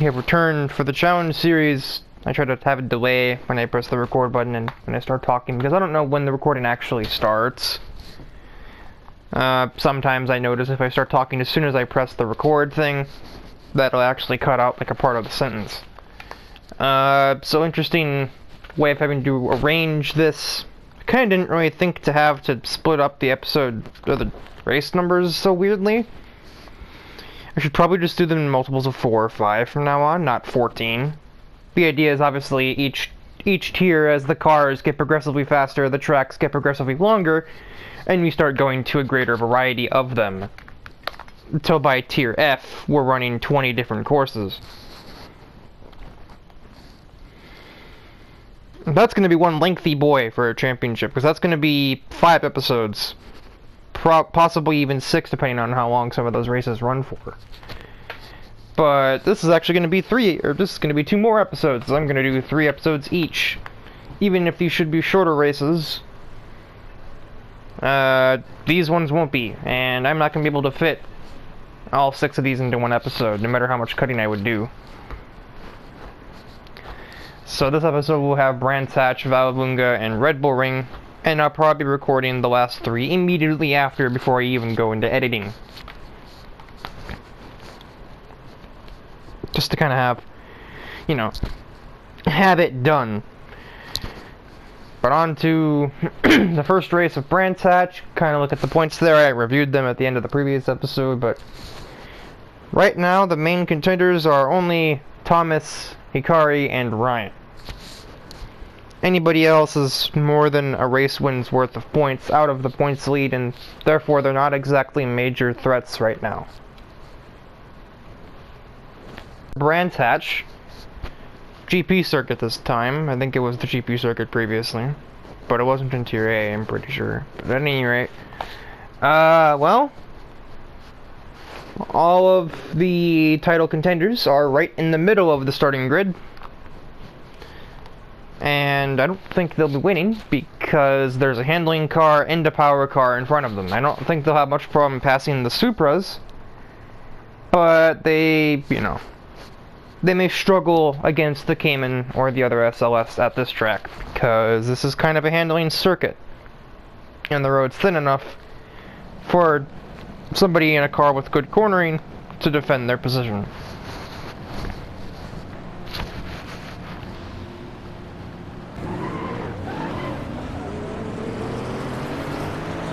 have returned for the challenge series. I try to have a delay when I press the record button and when I start talking, because I don't know when the recording actually starts. Sometimes I notice if I start talking as soon as I press the record thing, that'll actually cut out like a part of the sentence. So interesting way of having to arrange this. I kind of didn't really think to have to split up the episode or the race numbers so weirdly. I should probably just do them in multiples of 4 or 5 from now on, not 14. The idea is obviously each tier, as the cars get progressively faster, the tracks get progressively longer, and we start going to a greater variety of them. Until by tier F, we're running 20 different courses. That's going to be one lengthy boy for a championship, because that's going to be 5 episodes. Possibly even 6, depending on how long some of those races run for. But this is actually going to be 3, or this is going to be 2 more episodes. I'm going to do 3 episodes each. Even if these should be shorter races, these ones won't be. And I'm not going to be able to fit all 6 of these into one episode, no matter how much cutting I would do. So this episode will have Brands Hatch, Vallelunga, and Red Bull Ring. And I'll probably be recording the last 3 immediately after, before I even go into editing. Just to kind of have, you know, have it done. But on to the first race of Brands Hatch. Kind of look at the points there. I reviewed them at the end of the previous episode, but right now the main contenders are only Thomas, Hikari, and Ryan. Anybody else is more than a race win's worth of points out of the points lead, and therefore they're not exactly major threats right now. Brands Hatch, GP circuit this time. I think it was the GP circuit previously, but it wasn't in Tier A, I'm pretty sure. But at any rate, well, all of the title contenders are right in the middle of the starting grid. And I don't think they'll be winning because there's a handling car and a power car in front of them. I don't think they'll have much problem passing the Supras, but they, you know, they may struggle against the Cayman or the other SLS at this track because this is kind of a handling circuit and the road's thin enough for somebody in a car with good cornering to defend their position.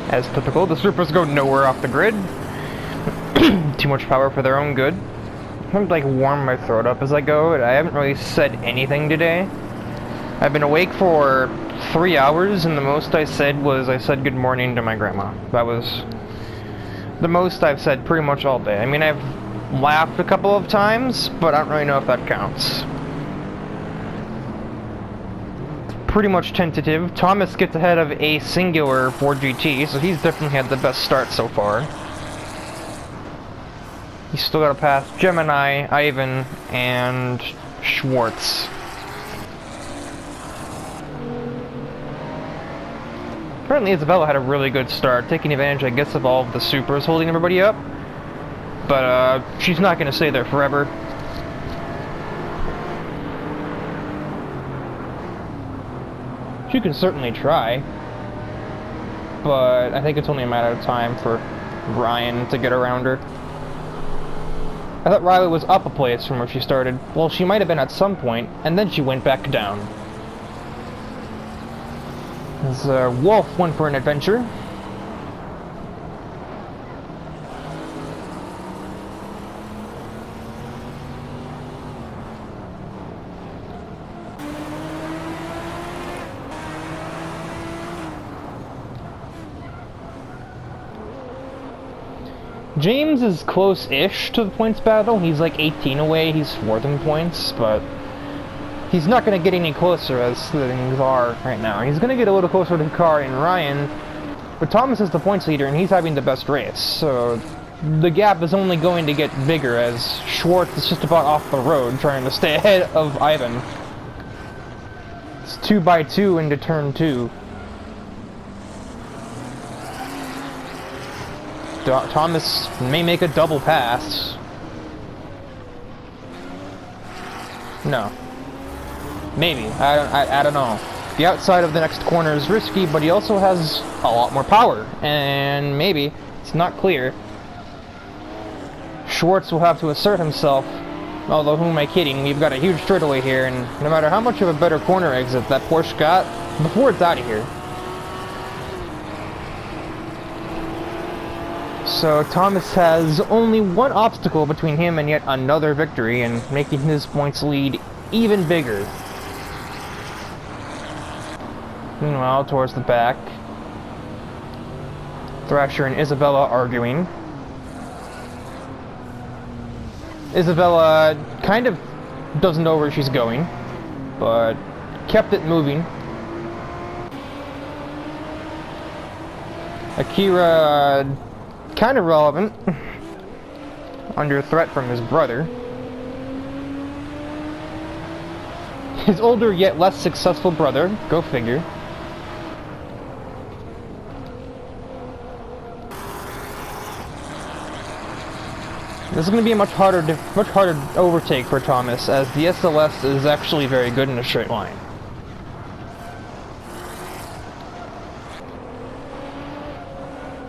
As typical, the Supras go nowhere off the grid. Too much power for their own good. I'm like warm my throat up as I go. I haven't really said anything today. I've been awake for 3 hours, and the most I said was I said good morning to my grandma. That was the most I've said pretty much all day. I mean, I've laughed a couple of times, but I don't really know if that counts. Pretty much tentative. Thomas gets ahead of a singular Ford GT, so he's definitely had the best start so far. He's still got to pass Gemini, Ivan, and Schwartz. Apparently Isabella had a really good start, taking advantage, I guess, of all of the Supras holding everybody up. But, she's not going to stay there forever. She can certainly try, but I think it's only a matter of time for Ryan to get around her. I thought Riley was up a place from where she started. Well, she might have been at some point, and then she went back down. As Wolf went for an adventure. James is close-ish to the points battle. He's like 18 away. He's 4th in points, but he's not going to get any closer as things are right now. He's going to get a little closer to Hikari and Ryan, but Thomas is the points leader and he's having the best race, so the gap is only going to get bigger as Schwartz is just about off the road trying to stay ahead of Ivan. It's 2x2 into turn 2. Thomas may make a double pass. No. Maybe. I don't know. The outside of the next corner is risky, but he also has a lot more power. And maybe, it's not clear, Schwartz will have to assert himself. Although, who am I kidding? We've got a huge straightaway here, and no matter how much of a better corner exit that Porsche got, before it's out of here. So Thomas has only one obstacle between him and yet another victory, and making his points lead even bigger. Meanwhile, towards the back, Thrasher and Isabella arguing. Isabella kind of doesn't know where she's going, but kept it moving. Akira, kind of relevant, under threat from his brother. His older yet less successful brother, go figure. This is going to be a much harder overtake for Thomas, as the SLS is actually very good in a straight line.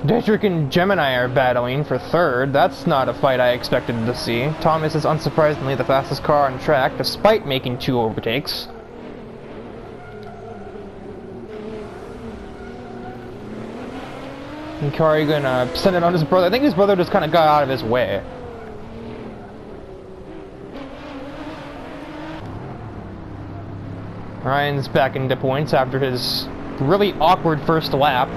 Dedrick and Gemini are battling for third. That's not a fight I expected to see. Thomas is unsurprisingly the fastest car on track, despite making 2 overtakes. And Kari gonna send it on his brother. I think his brother just kind of got out of his way. Ryan's back into points after his really awkward first lap.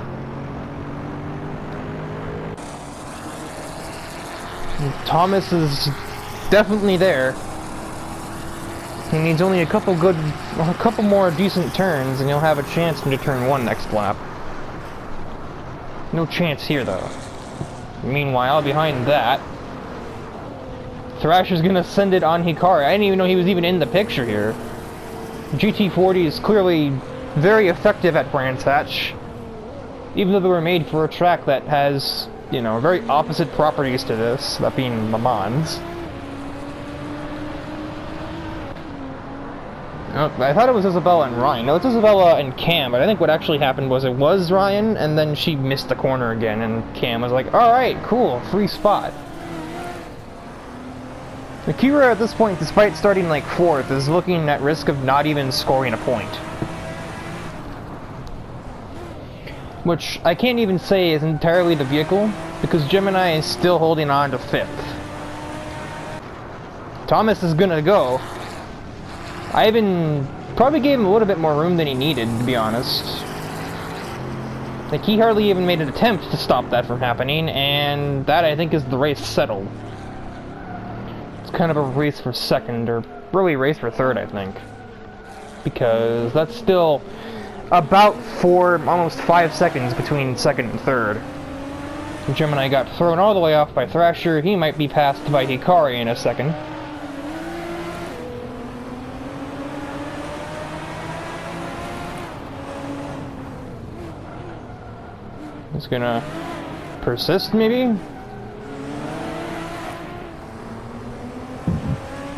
And Thomas is definitely there. He needs only a couple more decent turns, and he'll have a chance into turn 1 next lap. No chance here, though. Meanwhile, behind that, Thrasher's gonna send it on Hikari. I didn't even know he was even in the picture here. GT40 is clearly very effective at Brands Hatch, even though they were made for a track that has, you know, very opposite properties to this, that being Le Mans. Oh, I thought it was Isabella and Ryan. No, it's Isabella and Cam, but I think what actually happened was it was Ryan, and then she missed the corner again, and Cam was like, alright, cool, free spot. Akira at this point, despite starting like 4th, is looking at risk of not even scoring a point. Which I can't even say is entirely the vehicle, because Gemini is still holding on to 5th. Thomas is gonna go. Ivan probably gave him a little bit more room than he needed, to be honest. Like, he hardly even made an attempt to stop that from happening, and that, I think, is the race settled. It's kind of a race for 2nd, or really a race for 3rd, I think. Because that's still about 4, almost 5 seconds between 2nd and 3rd. Gemini got thrown all the way off by Thrasher. He might be passed by Hikari in a second. He's gonna persist, maybe?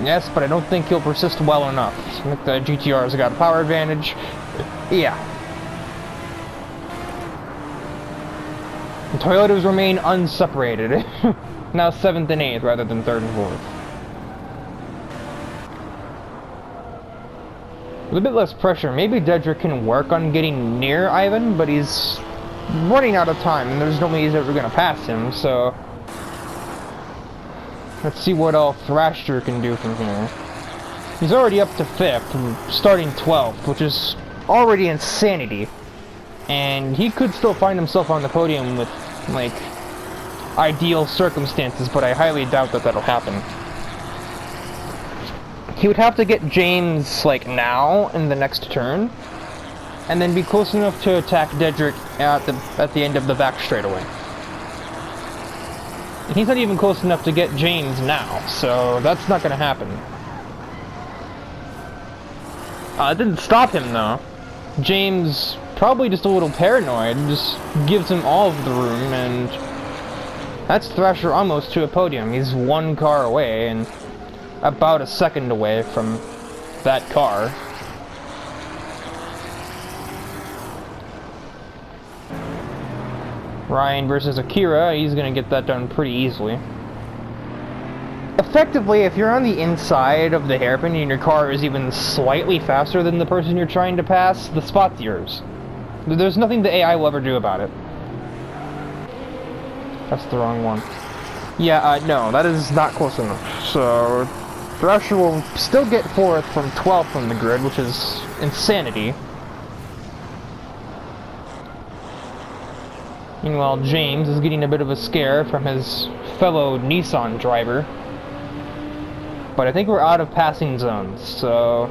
Yes, but I don't think he'll persist well enough. I think the GTR's got a power advantage. Yeah. The Toyotas remain unseparated. Now 7th and 8th rather than 3rd and 4th. With a bit less pressure, maybe Dedrick can work on getting near Ivan, but he's running out of time, and there's no way he's ever going to pass him, so let's see what all Thrasher can do from here. He's already up to 5th, and starting 12th, which is already insanity. And he could still find himself on the podium with, like, ideal circumstances, but I highly doubt that that'll happen. He would have to get James, like, now, in the next turn, and then be close enough to attack Dedrick at the end of the back straightaway. And he's not even close enough to get James now, so that's not going to happen. It didn't stop him, though. James, probably just a little paranoid, just gives him all of the room, and that's Thrasher almost to a podium. He's 1 car away, and about a second away from that car. Ryan versus Akira, he's gonna get that done pretty easily. Effectively, if you're on the inside of the hairpin and your car is even slightly faster than the person you're trying to pass, the spot's yours. There's nothing the AI will ever do about it. That's the wrong one. Yeah, no, that is not close enough. So, Thrasher will still get 4th from 12th on the grid, which is insanity. Meanwhile, James is getting a bit of a scare from his fellow Nissan driver. But I think we're out of passing zones, so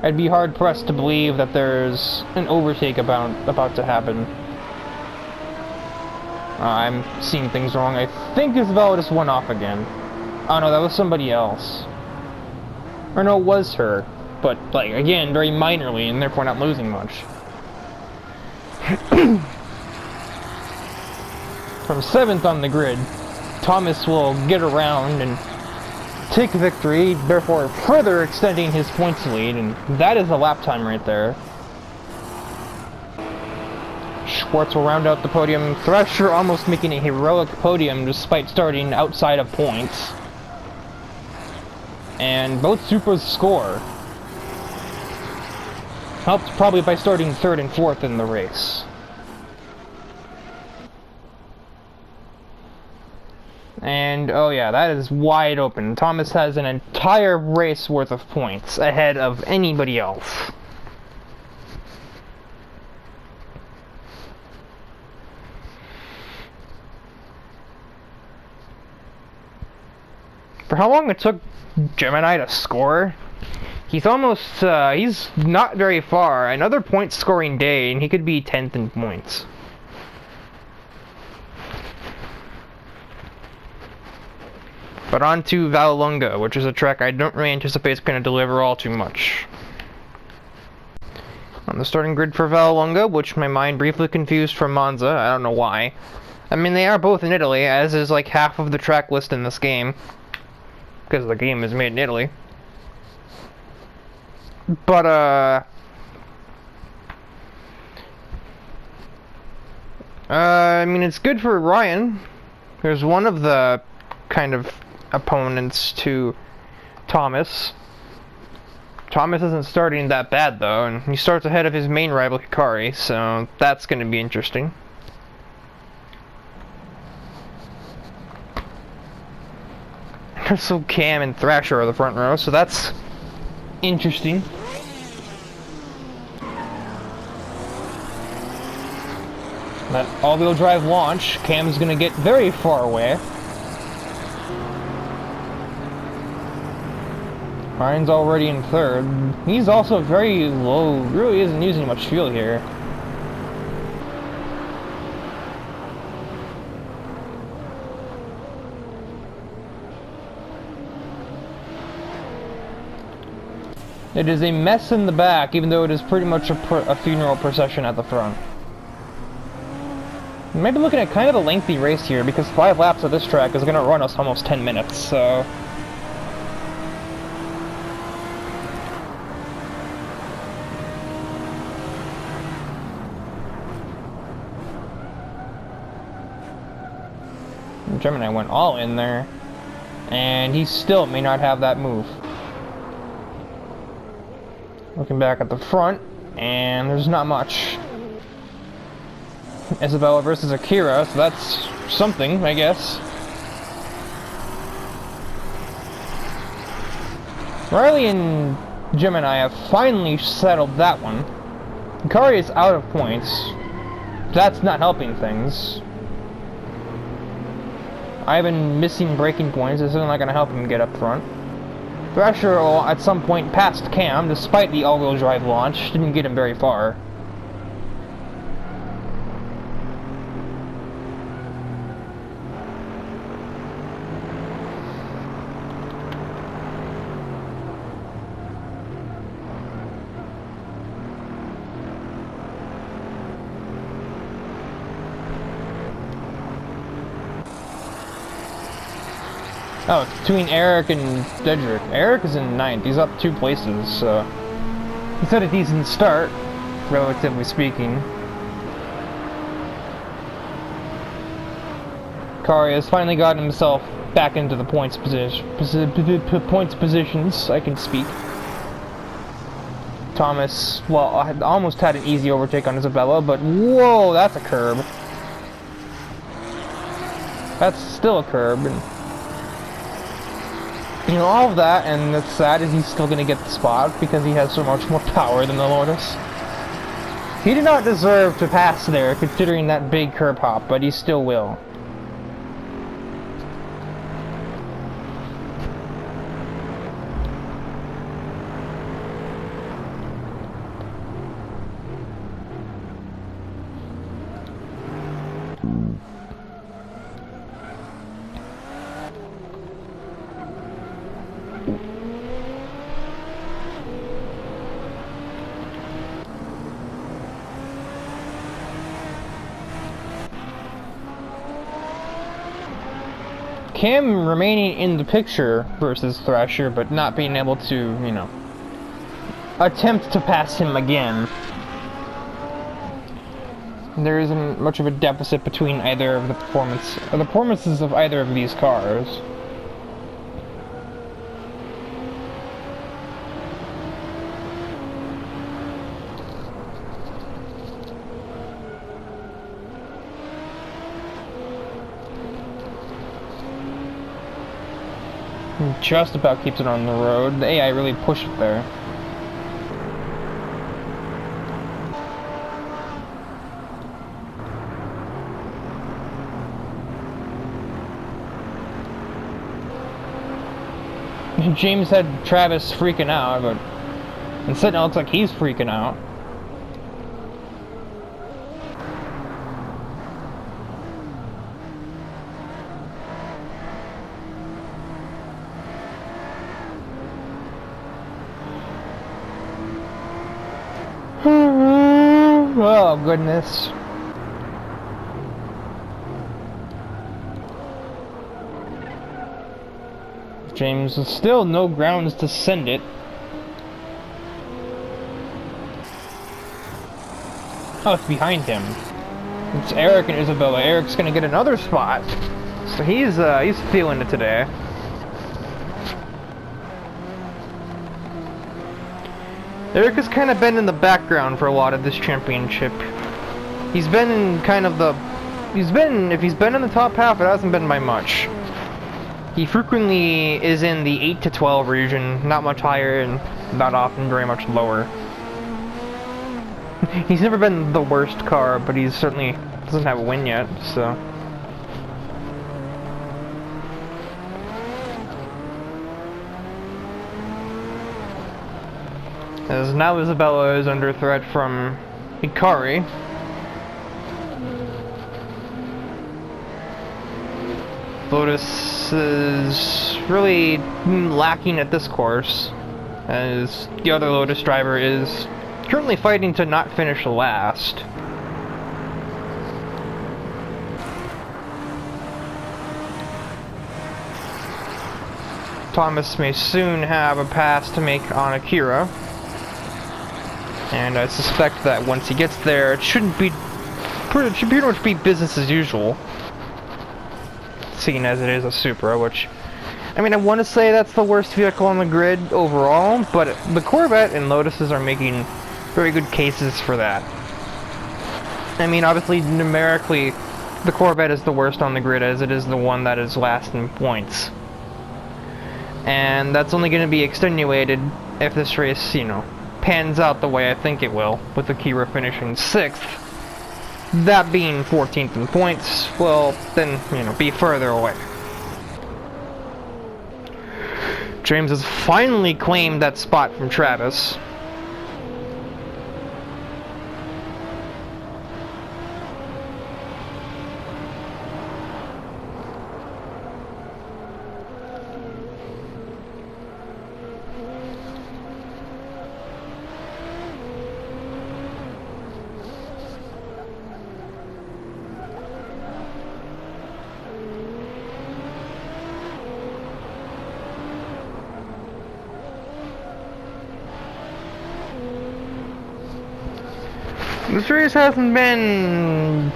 I'd be hard-pressed to believe that there's an overtake about to happen. I'm seeing things wrong. I think Isabella just went off again. Oh no, that was somebody else. Or no, it was her. But, like, again, very minorly, and therefore not losing much. From 7th on the grid, Thomas will get around and take victory, therefore further extending his points lead, and that is a lap time right there. Schwartz will round out the podium. Thrasher almost making a heroic podium despite starting outside of points. And both Supras score. Helped probably by starting 3rd and 4th in the race. And, oh yeah, that is wide open. Thomas has an entire race worth of points ahead of anybody else. For how long it took Gemini to score, he's not very far. Another point scoring day and he could be 10th in points. But on to Vallelunga, which is a track I don't really anticipate is going to deliver all too much. On the starting grid for Vallelunga, which my mind briefly confused from Monza, I don't know why. I mean, they are both in Italy, as is like half of the track list in this game. Because the game is made in Italy. But, I mean, it's good for Ryan. There's one of the kind of opponents to Thomas. Thomas isn't starting that bad though, and he starts ahead of his main rival Hikari, so that's going to be interesting. So Cam and Thrasher are the front row, so that's interesting. That all-wheel drive launch, Cam's going to get very far away. Ryan's already in 3rd. He's also very low, really isn't using much fuel here. It is a mess in the back, even though it is pretty much a funeral procession at the front. We might be looking at kind of a lengthy race here, because 5 laps of this track is going to run us almost 10 minutes, so... Gemini went all in there, and he still may not have that move. Looking back at the front, and there's not much. Isabella versus Akira, so that's something, I guess. Riley and Gemini have finally settled that one. Hikari is out of points. That's not helping things. Ivan missing braking points is not going to help him get up front. Thrasher will at some point passed Cam, despite the all-wheel drive launch. Didn't get him very far. Oh, it's between Eric and Dedrick. Eric is in 9th. He's up 2 places, so he's had a decent start, relatively speaking. Kari has finally gotten himself back into the points positions. I can speak. Thomas, well, I almost had an easy overtake on Isabella, but whoa, that's a curb. That's still a curb, and you know, all of that, and that's sad, is he's still going to get the spot because he has so much more power than the Lotus. He did not deserve to pass there, considering that big curb hop, but he still will. Cam remaining in the picture versus Thrasher, but not being able to, you know, attempt to pass him again. There isn't much of a deficit between either of the performances of either of these cars. Just about keeps it on the road. The AI really pushed it there. James had Travis freaking out, but instead it looks like he's freaking out. Oh, goodness. James is still no grounds to send it. Oh, it's behind him. It's Eric and Isabella. Eric's gonna get another spot. So he's feeling it today. Eric has kind of been in the background for a lot of this championship. He's been in kind of the... if he's been in the top half, it hasn't been by much. He frequently is in the 8 to 12 region, not much higher and not often very much lower. He's never been the worst car, but he certainly doesn't have a win yet, so... As now Isabella is under threat from Hikari. Lotus is really lacking at this course, as the other Lotus driver is currently fighting to not finish last. Thomas may soon have a pass to make on Akira. And I suspect that once he gets there, it should pretty much be business as usual. Seeing as it is a Supra, which, I mean, I want to say that's the worst vehicle on the grid overall, but the Corvette and Lotuses are making very good cases for that. I mean, obviously, numerically, the Corvette is the worst on the grid, as it is the one that is last in points. And that's only going to be extenuated if this race, you know, pans out the way I think it will, with Akira finishing 6th. That being 14th in points, will then, you know, be further away. James has finally claimed that spot from Travis. This race hasn't been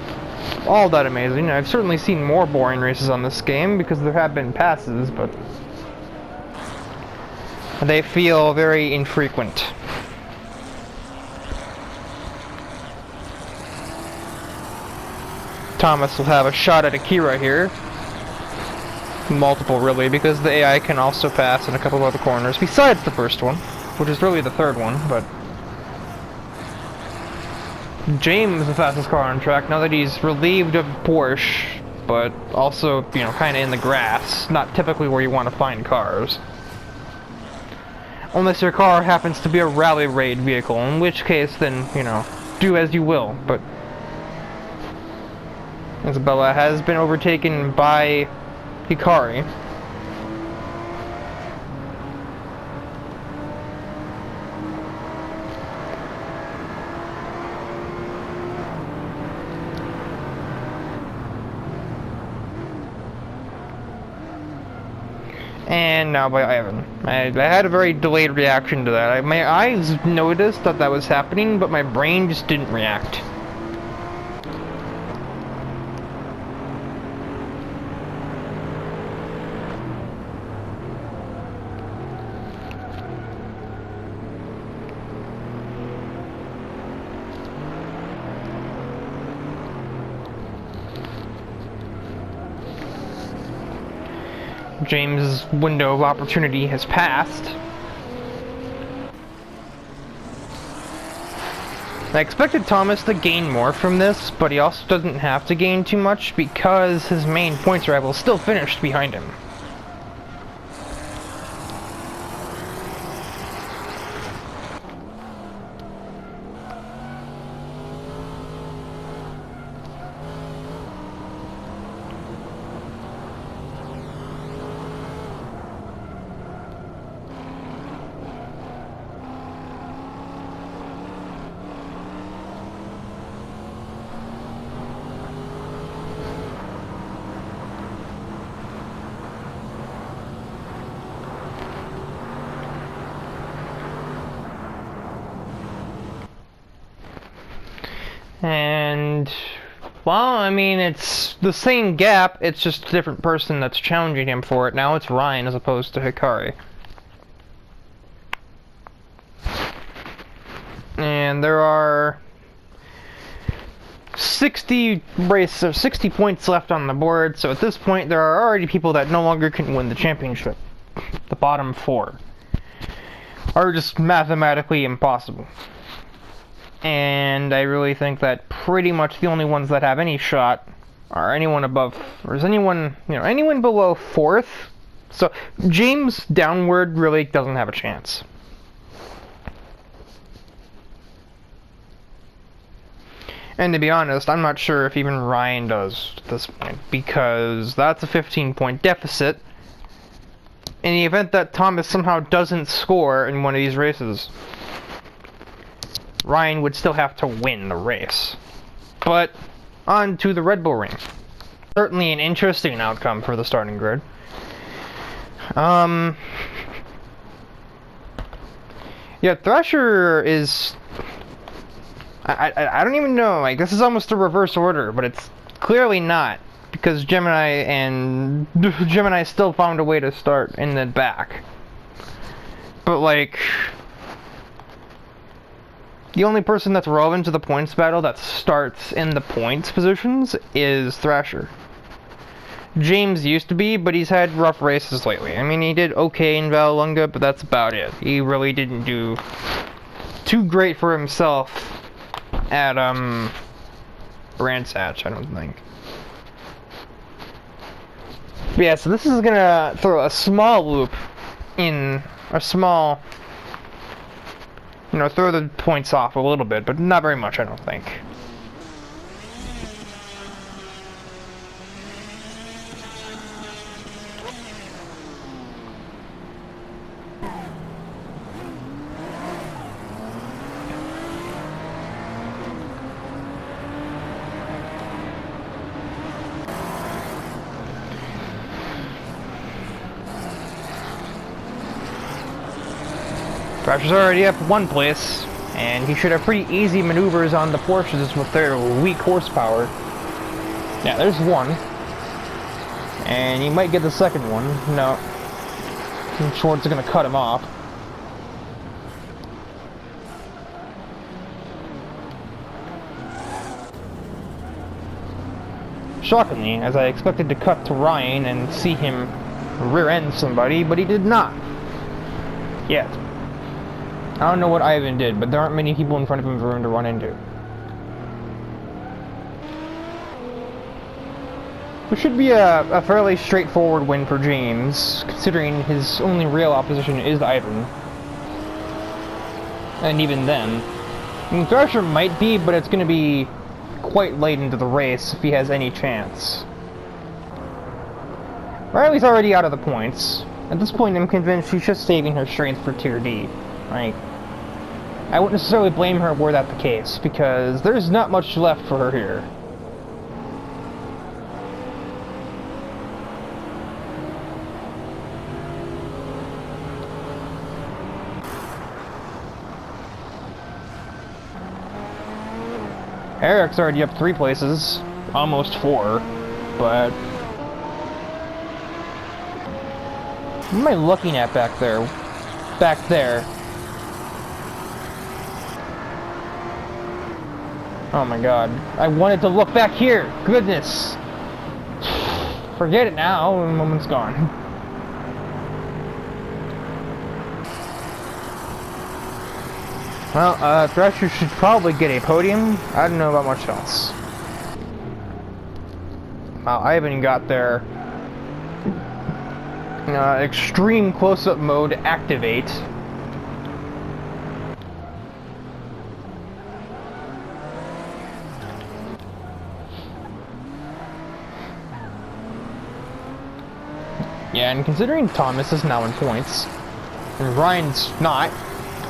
all that amazing. I've certainly seen more boring races on this game because there have been passes, but they feel very infrequent. Thomas will have a shot at Akira here. Multiple, really, because the AI can also pass in a couple of other corners, besides the first one, which is really the third one, but James is the fastest car on track now that he's relieved of Porsche, but also, you know, kind of in the grass, not typically where you want to find cars. Unless your car happens to be a rally raid vehicle, in which case, then, you know, do as you will, but Isabella has been overtaken by Hikari. And now by Ivan. I had a very delayed reaction to that. My eyes noticed that that was happening, but my brain just didn't react. James' window of opportunity has passed. I expected Thomas to gain more from this, but he also doesn't have to gain too much because his main points rival still finished behind him. And, well, I mean, it's the same gap, it's just a different person that's challenging him for it. Now it's Ryan as opposed to Hikari. And there are 60 points left on the board, so at this point there are already people that no longer can win the championship. The bottom 4 are just mathematically impossible. And I really think that pretty much the only ones that have any shot are anyone above, or is anyone, you know, anyone below 4th. So James downward really doesn't have a chance. And to be honest, I'm not sure if even Ryan does at this point, because that's a 15-point deficit in the event that Thomas somehow doesn't score in one of these races. Ryan would still have to win the race. But on to the Red Bull Ring. Certainly an interesting outcome for the starting grid. Yeah, Thrasher is... I don't even know, like, this is almost a reverse order, but it's clearly not, because Gemini still found a way to start in the back. But, like, the only person that's relevant to the points battle that starts in the points positions is Thrasher. James used to be, but he's had rough races lately. I mean, he did okay in Vallelunga, but that's about it. He really didn't do too great for himself at, Ransack, I don't think. But yeah, so this is gonna throw a small loop in, a small, you know, throw the points off a little bit, but not very much, I don't think. Thrasher's already up one place. And he should have pretty easy maneuvers on the Porsches with their weak horsepower. Yeah, there's one. And he might get the second one. No. Schwartz is going to cut him off. Shockingly, as I expected to cut to Ryan and see him rear-end somebody, but he did not. Yet. I don't know what Ivan did, but there aren't many people in front of him for him to run into. It should be a fairly straightforward win for James, considering his only real opposition is Ivan. And even then. I mean, Thrasher might be, but it's going to be quite late into the race if he has any chance. Riley's already out of the points. At this point, I'm convinced she's just saving her strength for Tier D. Like, I wouldn't necessarily blame her were that the case, because there's not much left for her here. Eric's already up 3 places, almost 4, but... What am I looking at back there? Back there. Oh my god. I wanted to look back here! Goodness! Forget it now, the moment's gone. Well, Thrasher should probably get a podium. I don't know about much else. Wow, Ivan got their extreme close-up mode activate. Yeah, and considering Thomas is now in points, and Ryan's not,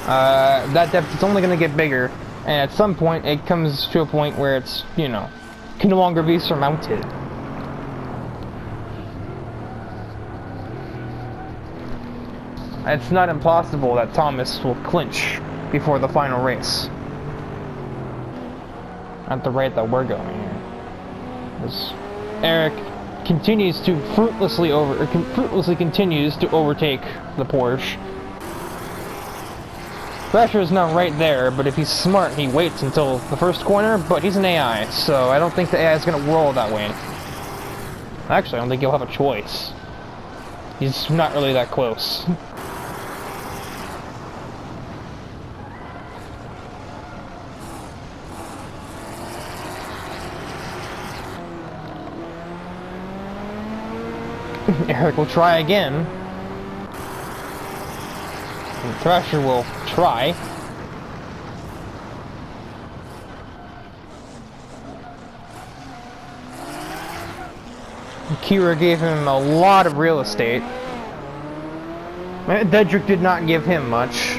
that depth is only going to get bigger, and at some point it comes to a point where it's, you know, can no longer be surmounted. It's not impossible that Thomas will clinch before the final race. At the rate that we're going here. As Eric continues to fruitlessly continues to overtake the Porsche. Thrasher is now right there, but if he's smart, he waits until the first corner, but he's an AI, so I don't think the AI is going to roll that way. Actually, I don't think he'll have a choice. He's not really that close. Eric will try again. And Thrasher will try. Kira gave him a lot of real estate. Dedrick did not give him much.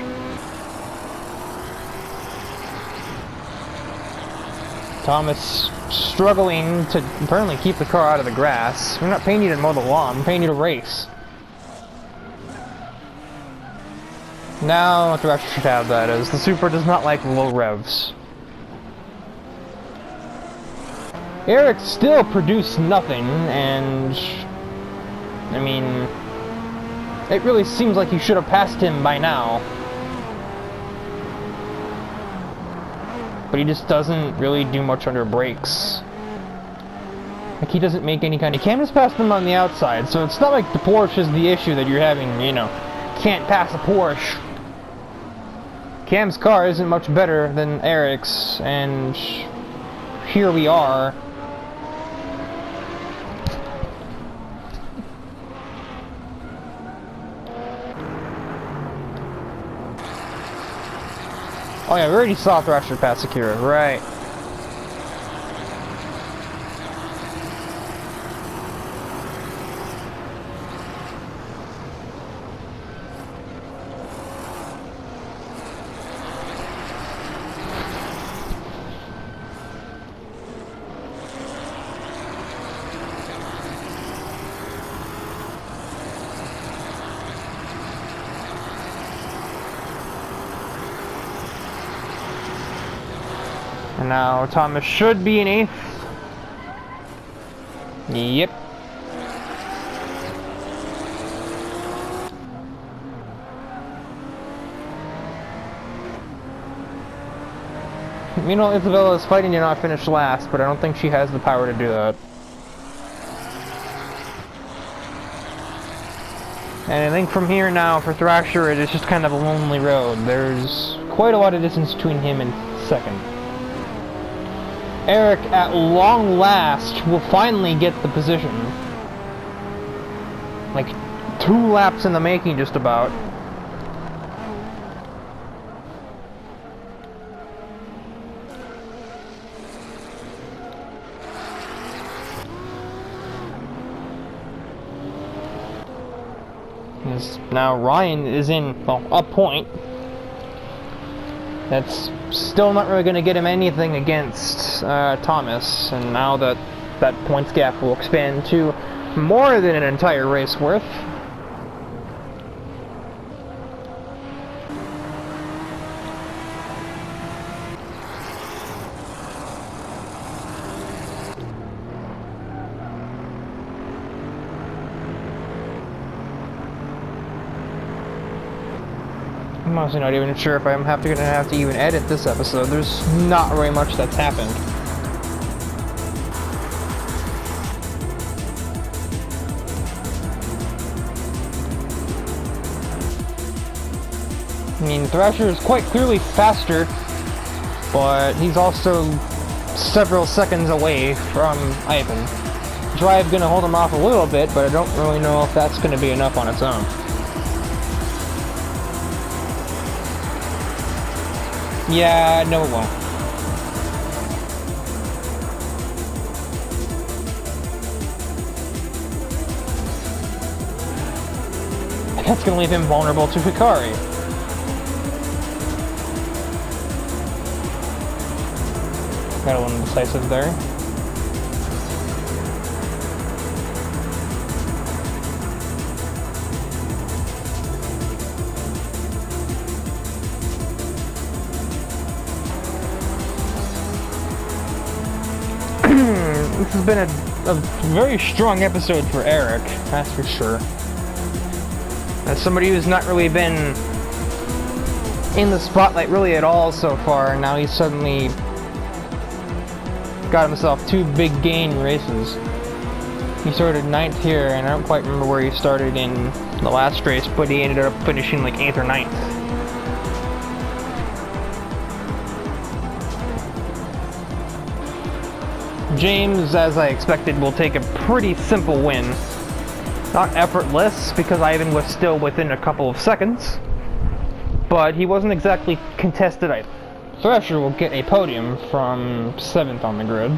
Thomas struggling to apparently keep the car out of the grass. We're not paying you to mow the lawn, we're paying you to race. Now Thrasher should have that, as the Super does not like low revs. Eric still produced nothing, and I mean, it really seems like you should have passed him by now. But he just doesn't really do much under brakes. Like, he doesn't make any kind of... Cam just passed him on the outside, so it's not like the Porsche is the issue that you're having, you know, can't pass a Porsche. Cam's car isn't much better than Eric's, and here we are. Oh yeah, we already saw Thrasher pass Akira, right. And now Thomas should be in 8th. Yep. You know, Isabella's fighting to not finish last, but I don't think she has the power to do that. And I think from here now, for Thrasher, it is just kind of a lonely road. There's quite a lot of distance between him and 2nd. Eric, at long last, will finally get the position. Like, 2 laps in the making, just about. Now Ryan is in, well, a point. That's still not really going to get him anything against Thomas, and now that points gap will expand to more than an entire race worth. I'm honestly not even sure if I'm gonna have to even edit this episode. There's not very much that's happened. I mean, Thrasher is quite clearly faster, but he's also several seconds away from Ivan. Drive gonna hold him off a little bit, but I don't really know if that's gonna be enough on its own. Yeah, no it won't. That's gonna leave him vulnerable to Hikari. Got a little indecisive there. This has been a very strong episode for Eric, that's for sure. As somebody who's not really been in the spotlight really at all so far, and now he's suddenly got himself 2 big gain races. He started 9th here, and I don't quite remember where he started in the last race, but he ended up finishing like 8th or 9th. James, as I expected, will take a pretty simple win. Not effortless, because Ivan was still within a couple of seconds, but he wasn't exactly contested either. Thrasher will get a podium from 7th on the grid.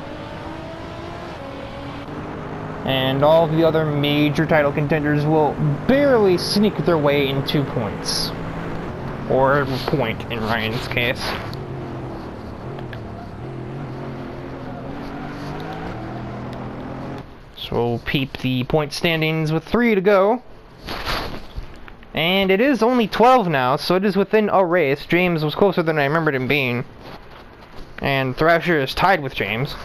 And all of the other major title contenders will barely sneak their way in 2 points. Or a point in Ryan's case. So we'll peep the point standings with 3 to go. And it is only 12 now, so it is within a race. James was closer than I remembered him being. And Thrasher is tied with James.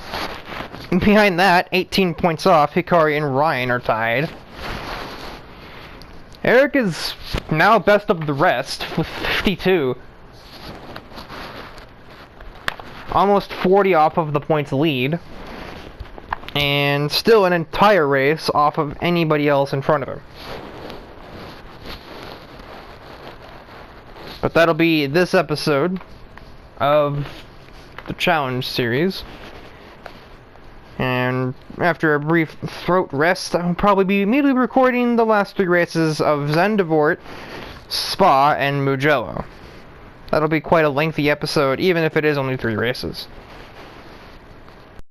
And behind that, 18 points off, Hikari and Ryan are tied. Eric is now best of the rest with 52. Almost 40 off of the points lead. And still an entire race off of anybody else in front of him. But that'll be this episode of the Challenge series. And after a brief throat rest, I'll probably be immediately recording the last 3 races of Zandvoort, Spa, and Mugello. That'll be quite a lengthy episode, even if it is only 3 races.